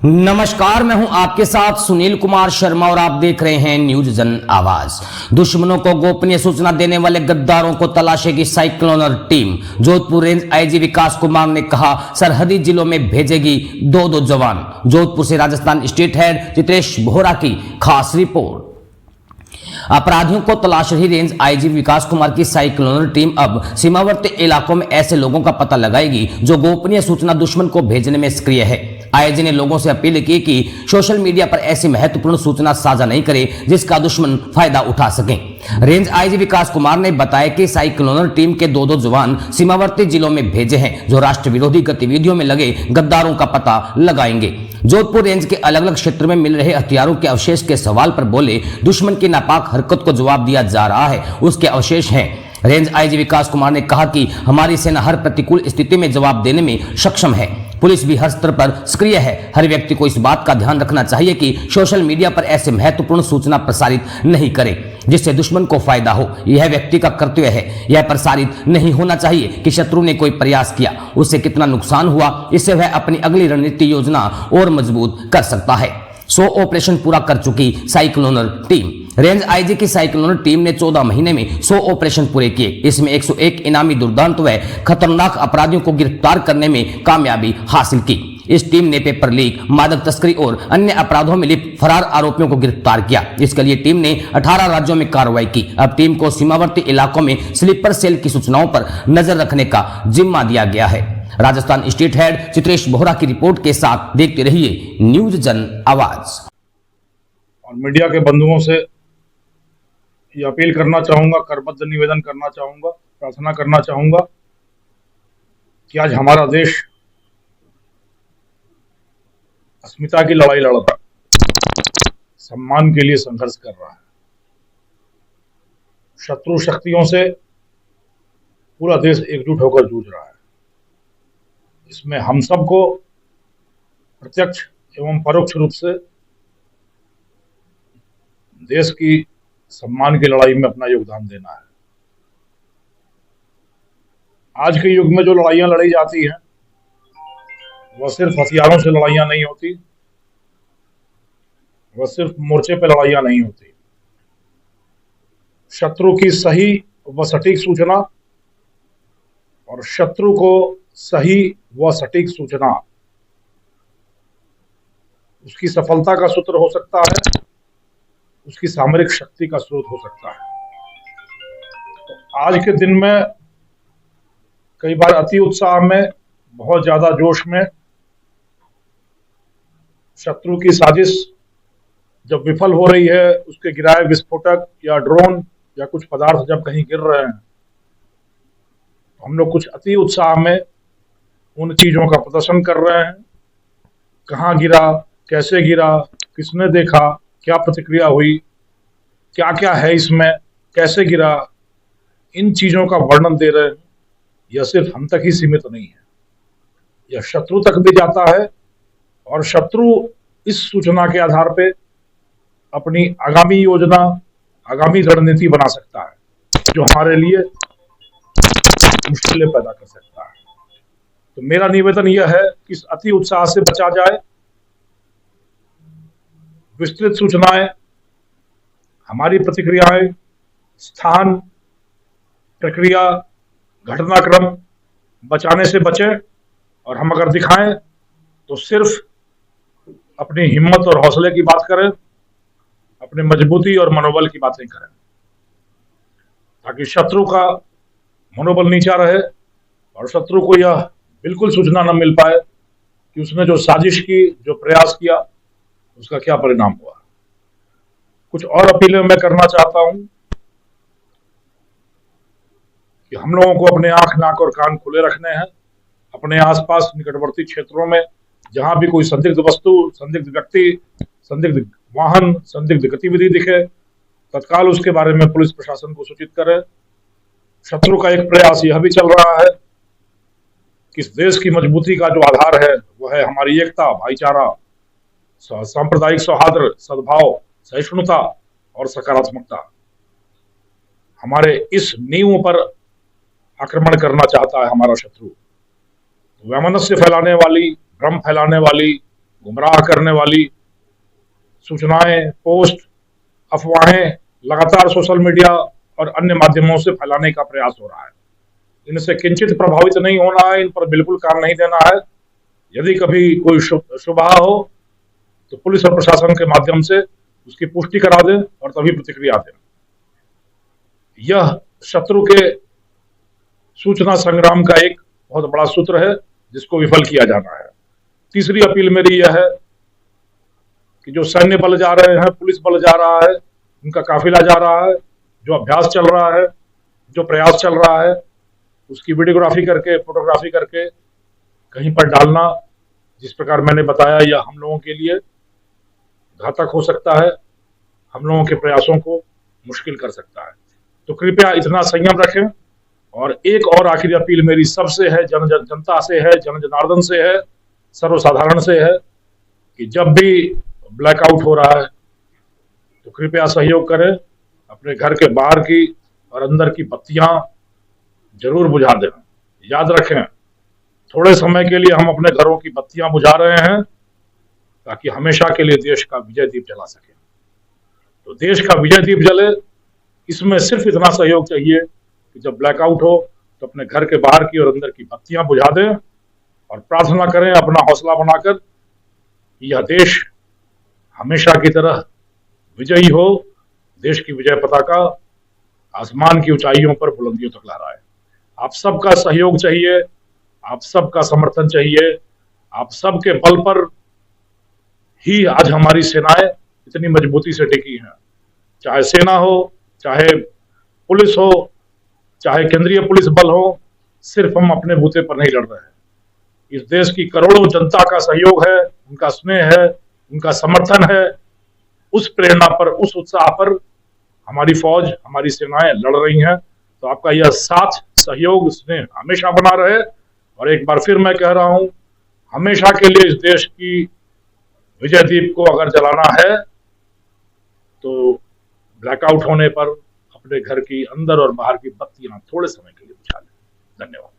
नमस्कार, मैं हूं आपके साथ सुनील कुमार शर्मा और आप देख रहे हैं न्यूज जन आवाज। दुश्मनों को गोपनीय सूचना देने वाले गद्दारों को तलाशेगी साइक्लोनर टीम। जोधपुर रेंज आईजी विकास कुमार ने कहा, सरहदी जिलों में भेजेगी दो जवान। जोधपुर से राजस्थान स्टेट हेड चित्रेश बोहरा की खास रिपोर्ट। अपराधियों को तलाश रही रेंज आईजी विकास कुमार की साइक्लोनर टीम अब सीमावर्ती इलाकों में ऐसे लोगों का पता लगाएगी जो गोपनीय सूचना दुश्मन को भेजने में सक्रिय है। आईजी ने लोगों से अपील की कि सोशल मीडिया पर ऐसी महत्वपूर्ण सूचना साझा नहीं करें जिसका दुश्मन फायदा उठा सके। रेंज आईजी विकास कुमार ने बताया कि साइक्लोनर टीम के दो जवान सीमावर्ती जिलों में भेजे हैं जो राष्ट्र विरोधी गतिविधियों में लगे गद्दारों का पता लगाएंगे। जोधपुर रेंज के अलग अलग क्षेत्रों में मिल रहे हथियारों के अवशेष के सवाल पर बोले, दुश्मन की नापाक हरकत को जवाब दिया जा रहा है, उसके अवशेष हैं। रेंज आईजी विकास कुमार ने कहा कि हमारी सेना हर प्रतिकूल स्थिति में जवाब देने में सक्षम है। पुलिस भी हर स्तर पर सक्रिय है। हर व्यक्ति को इस बात का ध्यान रखना चाहिए कि सोशल मीडिया पर ऐसे महत्वपूर्ण सूचना प्रसारित नहीं करे जिससे दुश्मन को फायदा हो। यह व्यक्ति का कर्तव्य है। यह प्रसारित नहीं होना चाहिए कि शत्रु ने कोई प्रयास किया, उससे कितना नुकसान हुआ, इससे वह अपनी अगली रणनीति योजना और मजबूत कर सकता है। 100 ऑपरेशन पूरा कर चुकी साइक्लोनर टीम। रेंज आईजी की साइक्लोनर टीम ने 14 महीने में 100 ऑपरेशन पूरे किए। इसमें 101 इनामी दुर्दांत व खतरनाक अपराधियों को गिरफ्तार करने में कामयाबी हासिल की। इस टीम ने पेपर लीक, मादक तस्करी और अन्य अपराधों में लिप्त फरार आरोपियों को गिरफ्तार किया। इसके लिए टीम ने 18 राज्यों में कार्रवाई की। अब टीम को सीमावर्ती इलाकों में स्लीपर सेल की सूचनाओं पर नजर रखने का जिम्मा दिया गया है। राजस्थान स्टेट हेड चित्रेश बोहरा की रिपोर्ट के साथ देखते रहिए न्यूज जन आवाज। और मीडिया के बंधुओं से ये अपील करना चाहूंगा, करबद्ध निवेदन करना चाहूंगा, प्रार्थना करना चाहूंगा कि आज हमारा देश अस्मिता की लड़ाई लड़ रहा है, सम्मान के लिए संघर्ष कर रहा है। शत्रु शक्तियों से पूरा देश एकजुट होकर जूझ रहा है। इसमें हम सबको प्रत्यक्ष एवं परोक्ष रूप से देश की सम्मान की लड़ाई में अपना योगदान देना है। आज के युग में जो लड़ाइयां लड़ी जाती हैं वह सिर्फ हथियारों से लड़ाइयां नहीं होती, वह सिर्फ मोर्चे पे लड़ाइयां नहीं होती। शत्रु की सही व सटीक सूचना और शत्रु को सही व सटीक सूचना उसकी सफलता का सूत्र हो सकता है, उसकी सामरिक शक्ति का स्रोत हो सकता है। तो आज के दिन में कई बार अति उत्साह में, बहुत ज्यादा जोश में शत्रु की साजिश जब विफल हो रही है, उसके गिराए विस्फोटक या ड्रोन या कुछ पदार्थ जब कहीं गिर रहे हैं, तो हम लोग कुछ अति उत्साह में उन चीजों का प्रदर्शन कर रहे हैं। कहाँ गिरा, कैसे गिरा, किसने देखा, क्या प्रतिक्रिया हुई, क्या क्या है इसमें, कैसे गिरा, इन चीजों का वर्णन दे रहे हैं। यह सिर्फ हम तक ही सीमित नहीं है, यह शत्रु तक भी जाता है और शत्रु इस सूचना के आधार पे अपनी आगामी योजना, आगामी रणनीति बना सकता है जो हमारे लिए मुश्किलें पैदा कर सकता है। तो मेरा निवेदन यह है कि इस अति उत्साह से बचा जाए। विस्तृत सूचनाएं, हमारी प्रतिक्रियाएं, स्थान, प्रक्रिया, घटनाक्रम बचाने से बचे और हम अगर दिखाएं तो सिर्फ अपनी हिम्मत और हौसले की बात करें, अपनी मजबूती और मनोबल की बातें करें, ताकि शत्रु का मनोबल नीचा रहे और शत्रु को यह बिल्कुल सूचना न मिल पाए कि उसने जो साजिश की, जो प्रयास किया, उसका क्या परिणाम हुआ। कुछ और अपीलें मैं करना चाहता हूं कि हम लोगों को अपने आंख, नाक और कान खुले रखने हैं। अपने आसपास निकटवर्ती क्षेत्रों में जहां भी कोई संदिग्ध वस्तु, संदिग्ध व्यक्ति, संदिग्ध वाहन, संदिग्ध गतिविधि दिखे, तत्काल उसके बारे में पुलिस प्रशासन को सूचित करें। शत्रु का एक प्रयास यह भी चल रहा है कि इस देश की मजबूती का जो आधार है वह है हमारी एकता, भाईचारा, सांप्रदायिक सौहार्द, सद्भाव, सहिष्णुता और सकारात्मकता। हमारे इस नींव पर आक्रमण करना चाहता है हमारा शत्रु। वैमनस्य फैलाने वाली, भ्रम फैलाने वाली, गुमराह करने वाली सूचनाएं, पोस्ट, अफवाहें लगातार सोशल मीडिया और अन्य माध्यमों से फैलाने का प्रयास हो रहा है। इनसे किंचित प्रभावित नहीं होना है, इन पर बिल्कुल कान नहीं देना है। यदि कभी कोई शुबहा हो तो पुलिस और प्रशासन के माध्यम से उसकी पुष्टि करा दें और तभी प्रतिक्रिया दें। यह शत्रु के सूचना संग्राम का एक बहुत बड़ा सूत्र है जिसको विफल किया जाना है। तीसरी अपील मेरी यह है कि जो सैन्य बल जा रहे हैं, पुलिस बल जा रहा है, उनका काफिला जा रहा है, जो अभ्यास चल रहा है, जो प्रयास चल रहा है, उसकी वीडियोग्राफी करके, फोटोग्राफी करके कहीं पर डालना, जिस प्रकार मैंने बताया, यह हम लोगों के लिए घातक हो सकता है, हम लोगों के प्रयासों को मुश्किल कर सकता है। तो कृपया इतना संयम रखें। और एक और आखिरी अपील मेरी सबसे है, जनता से है, जनार्दन से है, सर्वसाधारण से है कि जब भी ब्लैकआउट हो रहा है तो कृपया सहयोग करें। अपने घर के बाहर की और अंदर की बत्तियां जरूर बुझा दें। याद रखें, थोड़े समय के लिए हम अपने घरों की बत्तियां बुझा रहे हैं ताकि हमेशा के लिए देश का विजय दीप जला सके। तो देश का विजय दीप जले, इसमें सिर्फ इतना सहयोग चाहिए कि जब ब्लैकआउट हो तो अपने घर के बाहर की और अंदर की बत्तियां बुझा दें और प्रार्थना करें अपना हौसला बनाकर कि यह देश हमेशा की तरह विजयी हो, देश की विजय पताका आसमान की ऊंचाइयों पर बुलंदियों तक लहराए। आप सबका सहयोग चाहिए, आप सबका समर्थन चाहिए। आप सबके बल पर ही आज हमारी सेनाएं इतनी मजबूती से टिकी हैं। चाहे सेना हो, चाहे पुलिस हो, चाहे केंद्रीय पुलिस बल हो, सिर्फ हम अपने बूते पर नहीं लड़ रहे हैं। इस देश की करोड़ों जनता का सहयोग है, उनका स्नेह है, उनका समर्थन है। उस प्रेरणा पर, उस उत्साह पर हमारी फौज, हमारी सेनाएं लड़ रही हैं। तो आपका यह साथ, सहयोग, स्नेह हमेशा बना रहे। और एक बार फिर मैं कह रहा हूं, हमेशा के लिए इस देश की विजय दीप को अगर जलाना है तो ब्लैकआउट होने पर अपने घर की अंदर और बाहर की बत्तियां थोड़े समय के लिए बुझा लें। धन्यवाद।